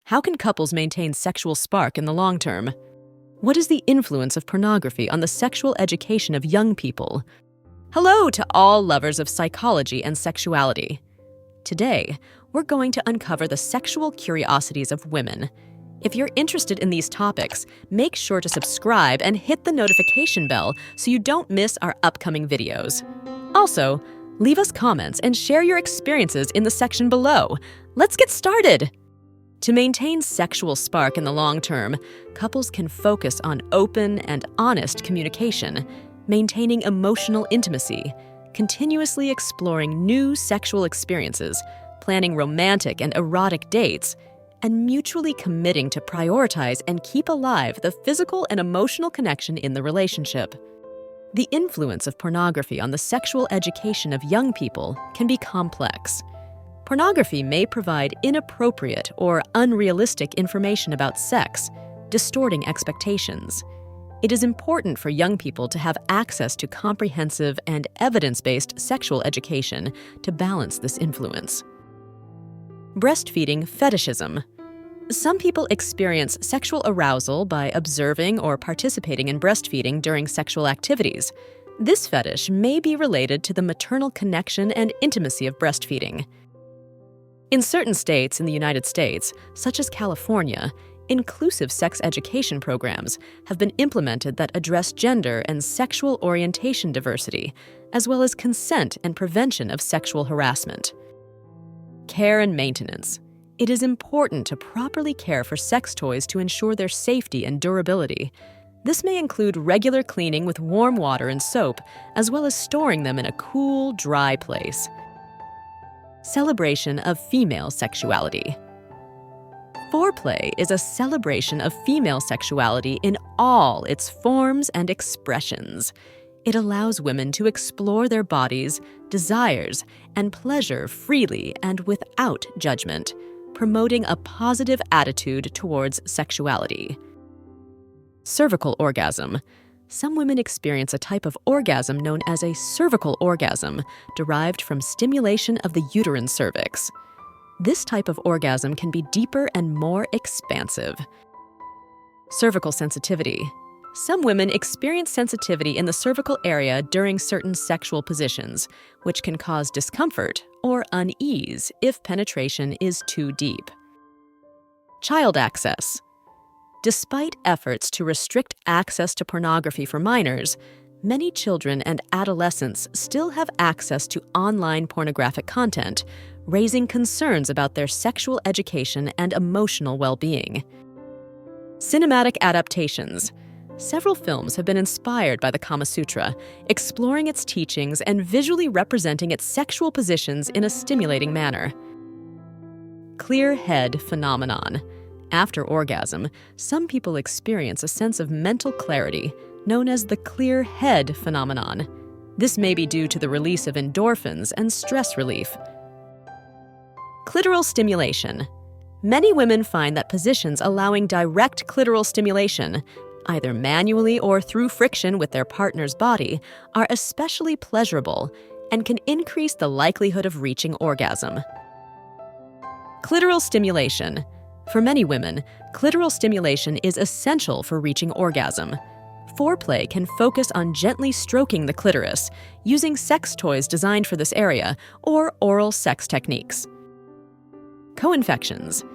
How can couples maintain sexual spark in the long term? What is the influence of pornography on the sexual education of young people? Hello to all lovers of psychology and sexuality. Today, we're going to uncover the sexual curiosities of women. If you're interested in these topics, make sure to subscribe and hit the notification bell so you don't miss our upcoming videos. Also, leave us comments and share your experiences in the section below. Let's get started! To maintain sexual spark in the long term, couples can focus on open and honest communication, maintaining emotional intimacy, continuously exploring new sexual experiences, planning romantic and erotic dates, and mutually committing to prioritize and keep alive the physical and emotional connection in the relationship. The influence of pornography on the sexual education of young people can be complex. Pornography may provide inappropriate or unrealistic information about sex, distorting expectations. It is important for young people to have access to comprehensive and evidence-based sexual education to balance this influence. Breastfeeding fetishism. Some people experience sexual arousal by observing or participating in breastfeeding during sexual activities. This fetish may be related to the maternal connection and intimacy of breastfeeding. In certain states in the United States, such as California, inclusive sex education programs have been implemented that address gender and sexual orientation diversity, as well as consent and prevention of sexual harassment. Care and maintenance. It is important to properly care for sex toys to ensure their safety and durability. This may include regular cleaning with warm water and soap, as well as storing them in a cool, dry place. Celebration of female sexuality. Foreplay is a celebration of female sexuality in all its forms and expressions. It allows women to explore their bodies, desires, and pleasure freely and without judgment, promoting a positive attitude towards sexuality. Cervical orgasm. Some women experience a type of orgasm known as a cervical orgasm, derived from stimulation of the uterine cervix. This type of orgasm can be deeper and more expansive. Cervical sensitivity. Some women experience sensitivity in the cervical area during certain sexual positions, which can cause discomfort or unease if penetration is too deep. Child access. Despite efforts to restrict access to pornography for minors, many children and adolescents still have access to online pornographic content, raising concerns about their sexual education and emotional well-being. Cinematic adaptations. Several films have been inspired by the Kama Sutra, exploring its teachings and visually representing its sexual positions in a stimulating manner. Clear head phenomenon. After orgasm, some people experience a sense of mental clarity, known as the clear head phenomenon. This may be due to the release of endorphins and stress relief. Clitoral stimulation. Many women find that positions allowing direct clitoral stimulation, either manually or through friction with their partner's body, are especially pleasurable and can increase the likelihood of reaching orgasm. Clitoral stimulation. For many women, clitoral stimulation is essential for reaching orgasm. Foreplay can focus on gently stroking the clitoris, using sex toys designed for this area, or oral sex techniques. Co-infections.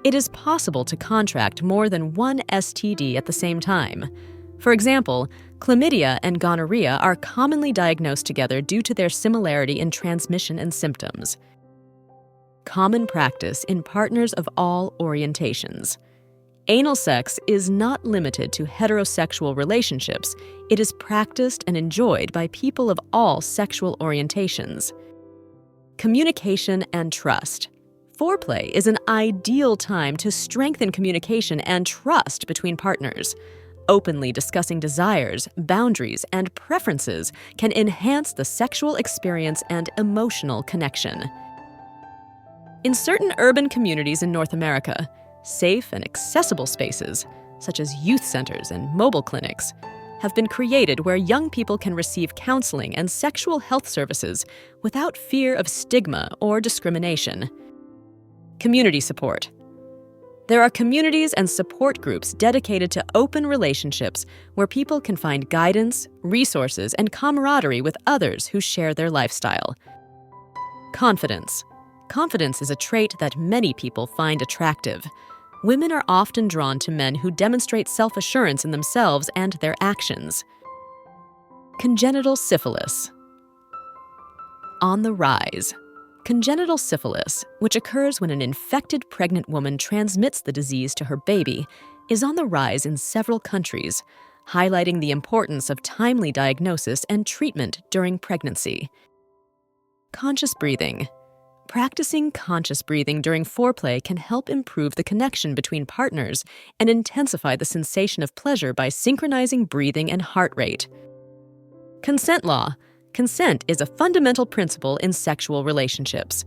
It is possible to contract more than one STD at the same time. For example, chlamydia and gonorrhea are commonly diagnosed together due to their similarity in transmission and symptoms. Common practice in partners of all orientations. Anal sex is not limited to heterosexual relationships. It is practiced and enjoyed by people of all sexual orientations. Communication and trust. Foreplay is an ideal time to strengthen communication and trust between partners. Openly discussing desires, boundaries, and preferences can enhance the sexual experience and emotional connection. In certain urban communities in North America, safe and accessible spaces, such as youth centers and mobile clinics, have been created where young people can receive counseling and sexual health services without fear of stigma or discrimination. Community support. There are communities and support groups dedicated to open relationships where people can find guidance, resources, and camaraderie with others who share their lifestyle. Confidence. Confidence is a trait that many people find attractive. Women are often drawn to men who demonstrate self-assurance in themselves and their actions. Congenital syphilis. On the rise. Congenital syphilis, which occurs when an infected pregnant woman transmits the disease to her baby, is on the rise in several countries, highlighting the importance of timely diagnosis and treatment during pregnancy. Conscious breathing. Practicing conscious breathing during foreplay can help improve the connection between partners and intensify the sensation of pleasure by synchronizing breathing and heart rate. Consent law. Consent is a fundamental principle in sexual relationships.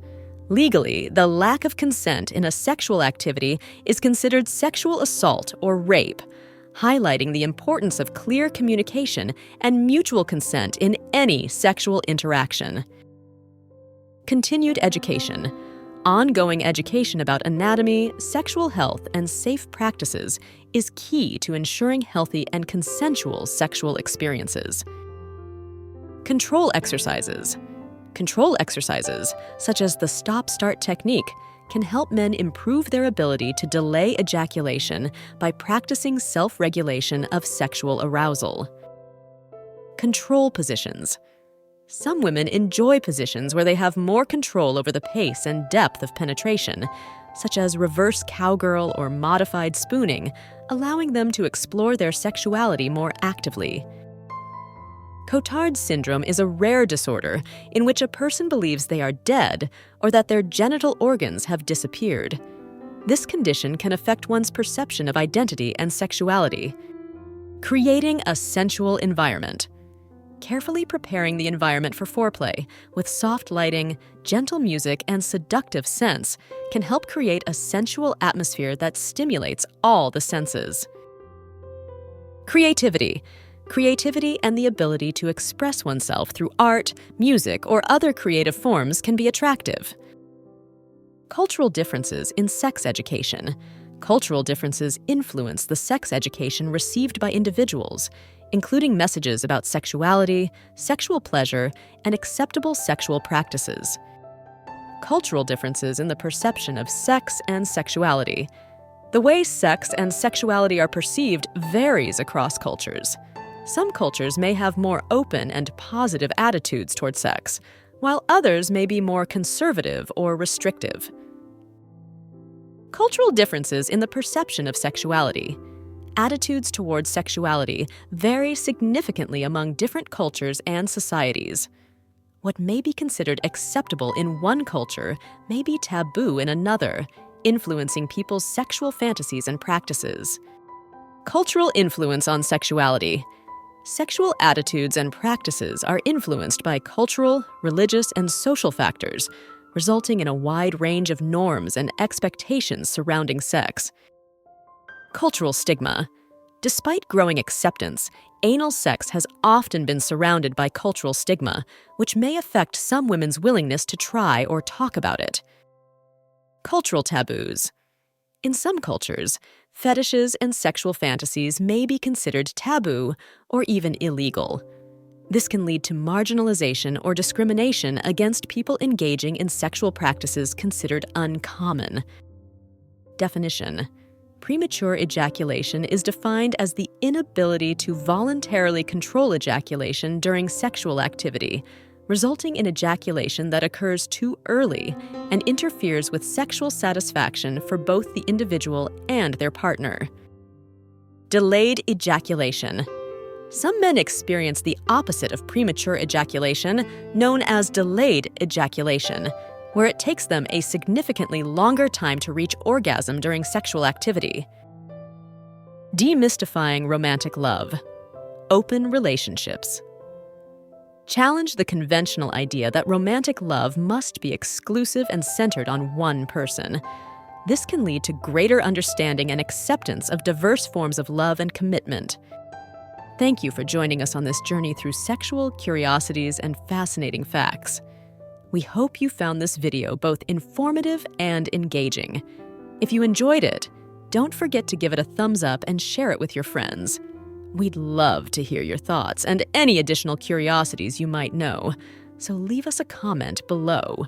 Legally, the lack of consent in a sexual activity is considered sexual assault or rape, highlighting the importance of clear communication and mutual consent in any sexual interaction. Continued education. Ongoing education about anatomy, sexual health, and safe practices is key to ensuring healthy and consensual sexual experiences. Control exercises. Control exercises, such as the stop-start technique, can help men improve their ability to delay ejaculation by practicing self-regulation of sexual arousal. Control positions. Some women enjoy positions where they have more control over the pace and depth of penetration, such as reverse cowgirl or modified spooning, allowing them to explore their sexuality more actively. Cotard's syndrome is a rare disorder in which a person believes they are dead or that their genital organs have disappeared. This condition can affect one's perception of identity and sexuality. Creating a sensual environment. Carefully preparing the environment for foreplay with soft lighting, gentle music, and seductive scents can help create a sensual atmosphere that stimulates all the senses. Creativity. Creativity and the ability to express oneself through art, music, or other creative forms can be attractive. Cultural differences in sex education. Cultural differences influence the sex education received by individuals, including messages about sexuality, sexual pleasure, and acceptable sexual practices. Cultural differences in the perception of sex and sexuality. The way sex and sexuality are perceived varies across cultures. Some cultures may have more open and positive attitudes toward sex, while others may be more conservative or restrictive. Cultural differences in the perception of sexuality. Attitudes towards sexuality vary significantly among different cultures and societies. What may be considered acceptable in one culture may be taboo in another, influencing people's sexual fantasies and practices. Cultural influence on sexuality. Sexual attitudes and practices are influenced by cultural, religious, and social factors, resulting in a wide range of norms and expectations surrounding sex. Cultural stigma. Despite growing acceptance, anal sex has often been surrounded by cultural stigma, which may affect some women's willingness to try or talk about it. Cultural taboos. In some cultures, fetishes and sexual fantasies may be considered taboo or even illegal. This can lead to marginalization or discrimination against people engaging in sexual practices considered uncommon. Definition. Premature ejaculation is defined as the inability to voluntarily control ejaculation during sexual activity, resulting in ejaculation that occurs too early and interferes with sexual satisfaction for both the individual and their partner. Delayed ejaculation. Some men experience the opposite of premature ejaculation, known as delayed ejaculation, where it takes them a significantly longer time to reach orgasm during sexual activity. Demystifying romantic love. Open relationships. Challenge the conventional idea that romantic love must be exclusive and centered on one person. This can lead to greater understanding and acceptance of diverse forms of love and commitment. Thank you for joining us on this journey through sexual curiosities and fascinating facts. We hope you found this video both informative and engaging. If you enjoyed it, don't forget to give it a thumbs up and share it with your friends. We'd love to hear your thoughts and any additional curiosities you might know, so leave us a comment below.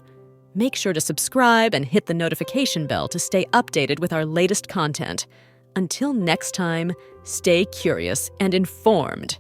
Make sure to subscribe and hit the notification bell to stay updated with our latest content. Until next time, stay curious and informed.